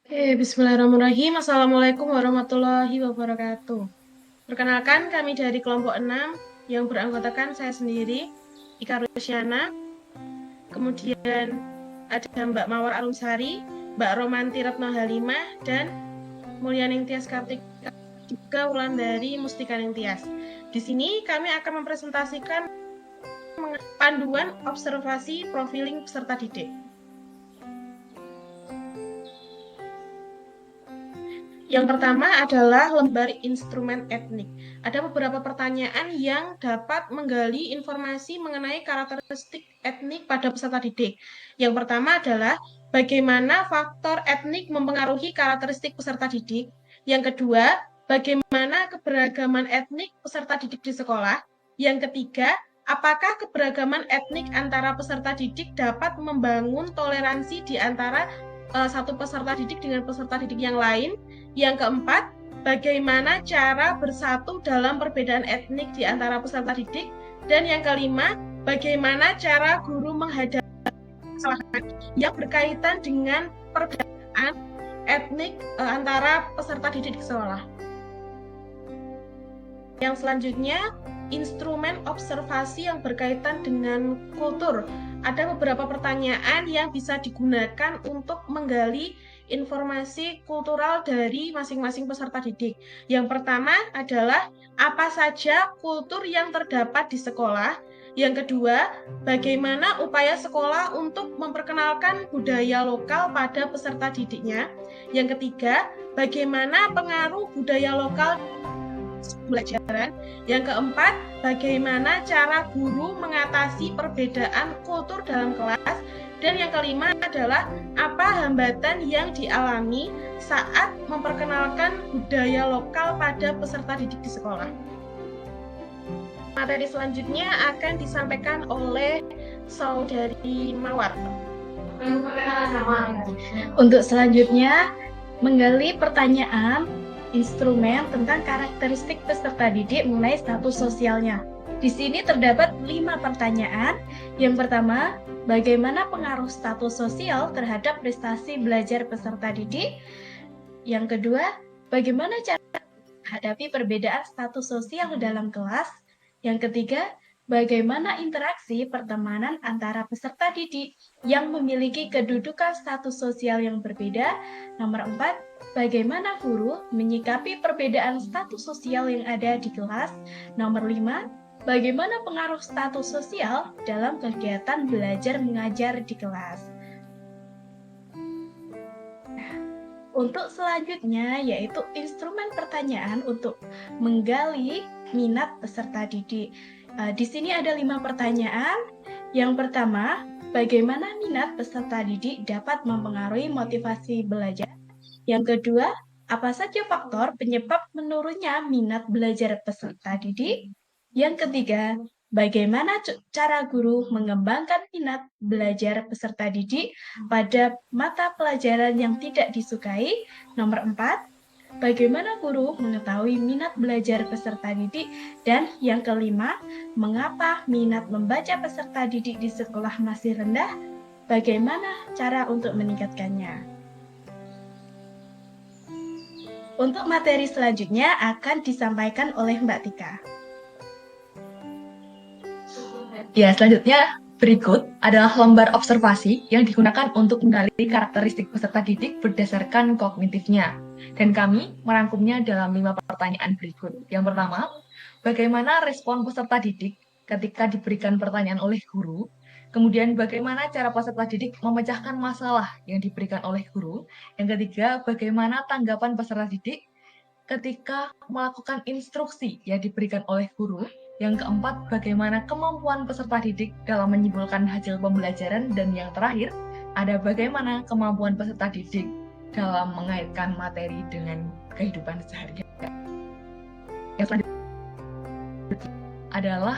Bismillahirrahmanirrahim. Assalamualaikum warahmatullahi wabarakatuh. Perkenalkan, kami dari kelompok 6 yang beranggotakan saya sendiri, Ika Rusyana, kemudian ada Mbak Mawar Arumsari, Mbak Romanti Retno Halimah, dan Mulyaning Tias Kartika, juga Wulandari Mustika Ningtyas. Di sini kami akan mempresentasikan panduan observasi profiling peserta didik. Yang pertama adalah lembar instrumen etnik. Ada beberapa pertanyaan yang dapat menggali informasi mengenai karakteristik etnik pada peserta didik. Yang pertama adalah bagaimana faktor etnik mempengaruhi karakteristik peserta didik. Yang kedua, bagaimana keberagaman etnik peserta didik di sekolah. Yang ketiga, apakah keberagaman etnik antara peserta didik dapat membangun toleransi di antara satu peserta didik dengan peserta didik yang lain. Yang keempat, bagaimana cara bersatu dalam perbedaan etnik di antara peserta didik. Dan yang kelima, bagaimana cara guru menghadapi kesalahan yang berkaitan dengan perbedaan etnik antara peserta didik di sekolah. Yang selanjutnya, instrumen observasi yang berkaitan dengan kultur. Ada beberapa pertanyaan yang bisa digunakan untuk menggali informasi kultural dari masing-masing peserta didik. Yang pertama adalah apa saja kultur yang terdapat di sekolah. Yang kedua, bagaimana upaya sekolah untuk memperkenalkan budaya lokal pada peserta didiknya. Yang ketiga, bagaimana pengaruh budaya lokal pembelajaran. Yang keempat, bagaimana cara guru mengatasi perbedaan kultur dalam kelas. Dan yang kelima adalah apa hambatan yang dialami saat memperkenalkan budaya lokal pada peserta didik di sekolah. Materi selanjutnya akan disampaikan oleh Saudari Mawar. Untuk selanjutnya, menggali pertanyaan instrumen tentang karakteristik peserta didik mengenai status sosialnya. Di sini terdapat 5 pertanyaan. Yang pertama, bagaimana pengaruh status sosial terhadap prestasi belajar peserta didik? Yang kedua, bagaimana cara menghadapi perbedaan status sosial dalam kelas? Yang ketiga, bagaimana interaksi pertemanan antara peserta didik yang memiliki kedudukan status sosial yang berbeda? Nomor 4, bagaimana guru menyikapi perbedaan status sosial yang ada di kelas? Nomor 5, bagaimana pengaruh status sosial dalam kegiatan belajar mengajar di kelas? Untuk selanjutnya yaitu instrumen pertanyaan untuk menggali minat peserta didik. Di sini ada 5 pertanyaan. Yang pertama, bagaimana minat peserta didik dapat mempengaruhi motivasi belajar? Yang kedua, apa saja faktor penyebab menurunnya minat belajar peserta didik? Yang ketiga, bagaimana cara guru mengembangkan minat belajar peserta didik pada mata pelajaran yang tidak disukai? Nomor 4, bagaimana guru mengetahui minat belajar peserta didik? Dan yang kelima, mengapa minat membaca peserta didik di sekolah masih rendah? Bagaimana cara untuk meningkatkannya? Untuk materi selanjutnya akan disampaikan oleh Mbak Tika. Ya, selanjutnya berikut adalah lembar observasi yang digunakan untuk menggali karakteristik peserta didik berdasarkan kognitifnya. Dan kami merangkumnya dalam 5 pertanyaan berikut. Yang pertama, bagaimana respon peserta didik ketika diberikan pertanyaan oleh guru? Kemudian bagaimana cara peserta didik memecahkan masalah yang diberikan oleh guru? Yang ketiga, bagaimana tanggapan peserta didik ketika melakukan instruksi yang diberikan oleh guru? Yang keempat, bagaimana kemampuan peserta didik dalam menyimpulkan hasil pembelajaran. Dan yang terakhir, ada bagaimana kemampuan peserta didik dalam mengaitkan materi dengan kehidupan sehari-hari. Yang selanjutnya adalah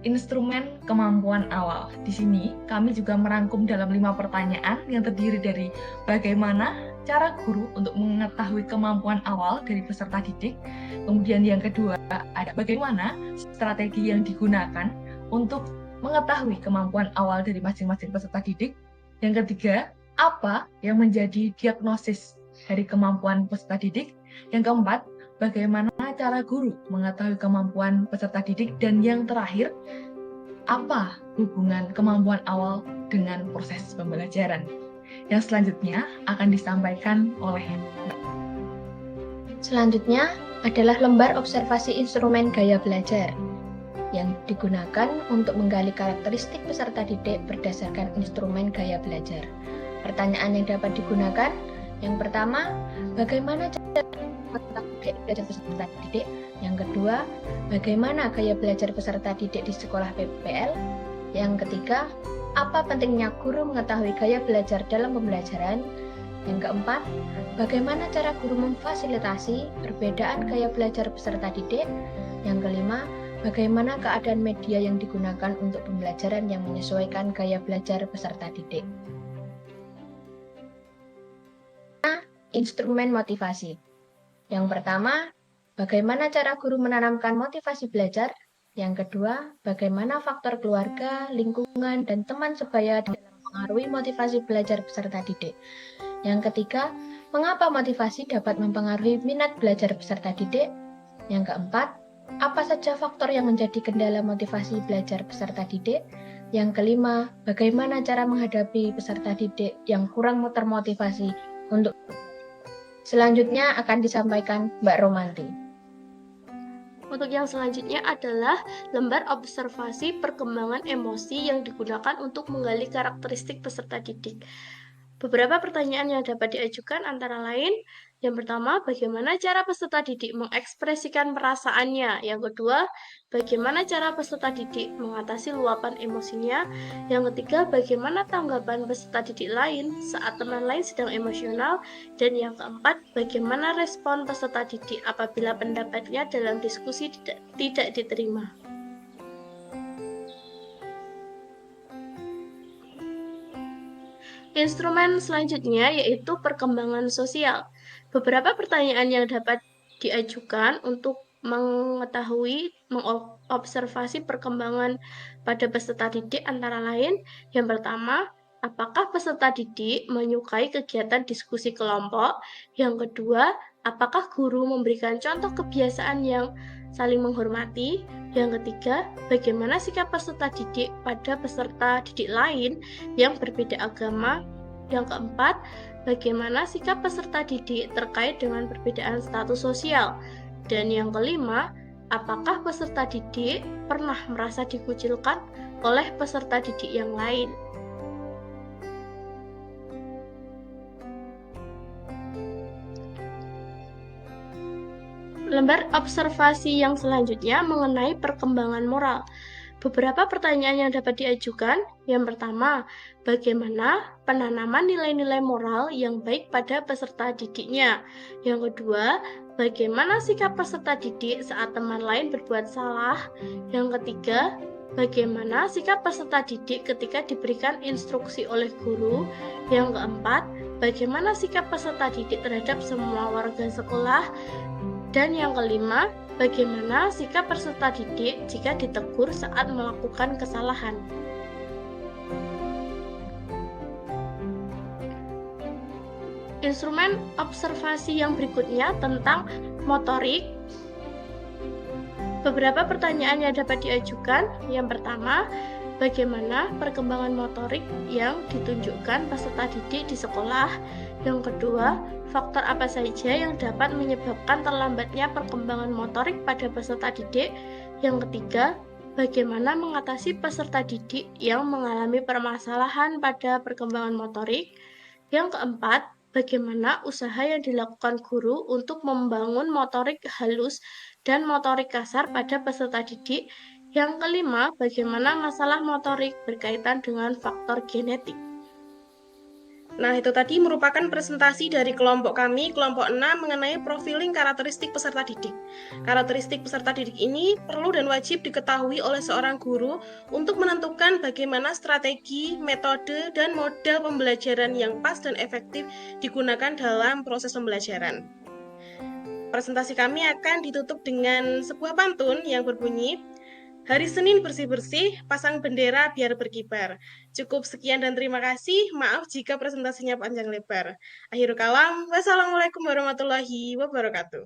instrumen kemampuan awal. Di sini kami juga merangkum dalam 5 pertanyaan yang terdiri dari bagaimana cara guru untuk mengetahui kemampuan awal dari peserta didik. Kemudian yang kedua, ada bagaimana strategi yang digunakan untuk mengetahui kemampuan awal dari masing-masing peserta didik. Yang ketiga, apa yang menjadi diagnosis dari kemampuan peserta didik. Yang keempat, bagaimana cara guru mengetahui kemampuan peserta didik. Dan yang terakhir, apa hubungan kemampuan awal dengan proses pembelajaran. Yang selanjutnya akan disampaikan oleh Selanjutnya adalah lembar observasi instrumen gaya belajar yang digunakan untuk menggali karakteristik peserta didik berdasarkan instrumen gaya belajar. Pertanyaan yang dapat digunakan, yang pertama, bagaimana cara belajar peserta didik? Yang kedua, bagaimana gaya belajar peserta didik di sekolah PPL? Yang ketiga, apa pentingnya guru mengetahui gaya belajar dalam pembelajaran? Yang keempat, bagaimana cara guru memfasilitasi perbedaan gaya belajar peserta didik? Yang kelima, bagaimana keadaan media yang digunakan untuk pembelajaran yang menyesuaikan gaya belajar peserta didik? Instrumen motivasi. Yang pertama, bagaimana cara guru menanamkan motivasi belajar? Yang kedua, bagaimana faktor keluarga, lingkungan, dan teman sebaya dalam mempengaruhi motivasi belajar peserta didik? Yang ketiga, mengapa motivasi dapat mempengaruhi minat belajar peserta didik? Yang keempat, apa saja faktor yang menjadi kendala motivasi belajar peserta didik? Yang kelima, bagaimana cara menghadapi peserta didik yang kurang termotivasi untuk. Selanjutnya akan disampaikan Mbak Romanti. Untuk yang selanjutnya adalah lembar observasi perkembangan emosi yang digunakan untuk menggali karakteristik peserta didik. Beberapa pertanyaan yang dapat diajukan antara lain, yang pertama, bagaimana cara peserta didik mengekspresikan perasaannya? Yang kedua, bagaimana cara peserta didik mengatasi luapan emosinya? Yang ketiga, bagaimana tanggapan peserta didik lain saat teman lain sedang emosional? Dan yang keempat, bagaimana respon peserta didik apabila pendapatnya dalam diskusi tidak diterima? Instrumen selanjutnya yaitu perkembangan sosial. Beberapa pertanyaan yang dapat diajukan untuk mengetahui, mengobservasi perkembangan pada peserta didik antara lain, yang pertama, apakah peserta didik menyukai kegiatan diskusi kelompok? Yang kedua, apakah guru memberikan contoh kebiasaan yang saling menghormati? Yang ketiga, bagaimana sikap peserta didik pada peserta didik lain yang berbeda agama? Yang keempat, bagaimana sikap peserta didik terkait dengan perbedaan status sosial? Dan yang kelima, apakah peserta didik pernah merasa dikucilkan oleh peserta didik yang lain? Lembar observasi yang selanjutnya mengenai perkembangan moral. Beberapa pertanyaan yang dapat diajukan. Yang pertama, bagaimana penanaman nilai-nilai moral yang baik pada peserta didiknya? Yang kedua, bagaimana sikap peserta didik saat teman lain berbuat salah? Yang ketiga, bagaimana sikap peserta didik ketika diberikan instruksi oleh guru? Yang keempat, bagaimana sikap peserta didik terhadap semua warga sekolah? Dan yang kelima, bagaimana sikap peserta didik jika ditegur saat melakukan kesalahan? Instrumen observasi yang berikutnya tentang motorik. Beberapa pertanyaan yang dapat diajukan. Yang pertama, bagaimana perkembangan motorik yang ditunjukkan peserta didik di sekolah? Yang kedua, faktor apa saja yang dapat menyebabkan terlambatnya perkembangan motorik pada peserta didik? Yang ketiga, bagaimana mengatasi peserta didik yang mengalami permasalahan pada perkembangan motorik? Yang keempat, bagaimana usaha yang dilakukan guru untuk membangun motorik halus dan motorik kasar pada peserta didik? Yang kelima, bagaimana masalah motorik berkaitan dengan faktor genetik? Nah, itu tadi merupakan presentasi dari kelompok kami, kelompok 6, mengenai profiling karakteristik peserta didik. Karakteristik peserta didik ini perlu dan wajib diketahui oleh seorang guru untuk menentukan bagaimana strategi, metode, dan model pembelajaran yang pas dan efektif digunakan dalam proses pembelajaran. Presentasi kami akan ditutup dengan sebuah pantun yang berbunyi, Hari Senin bersih-bersih, pasang bendera biar berkibar. Cukup sekian dan terima kasih. Maaf jika presentasinya panjang lebar. Akhirul kalam, wassalamualaikum warahmatullahi wabarakatuh.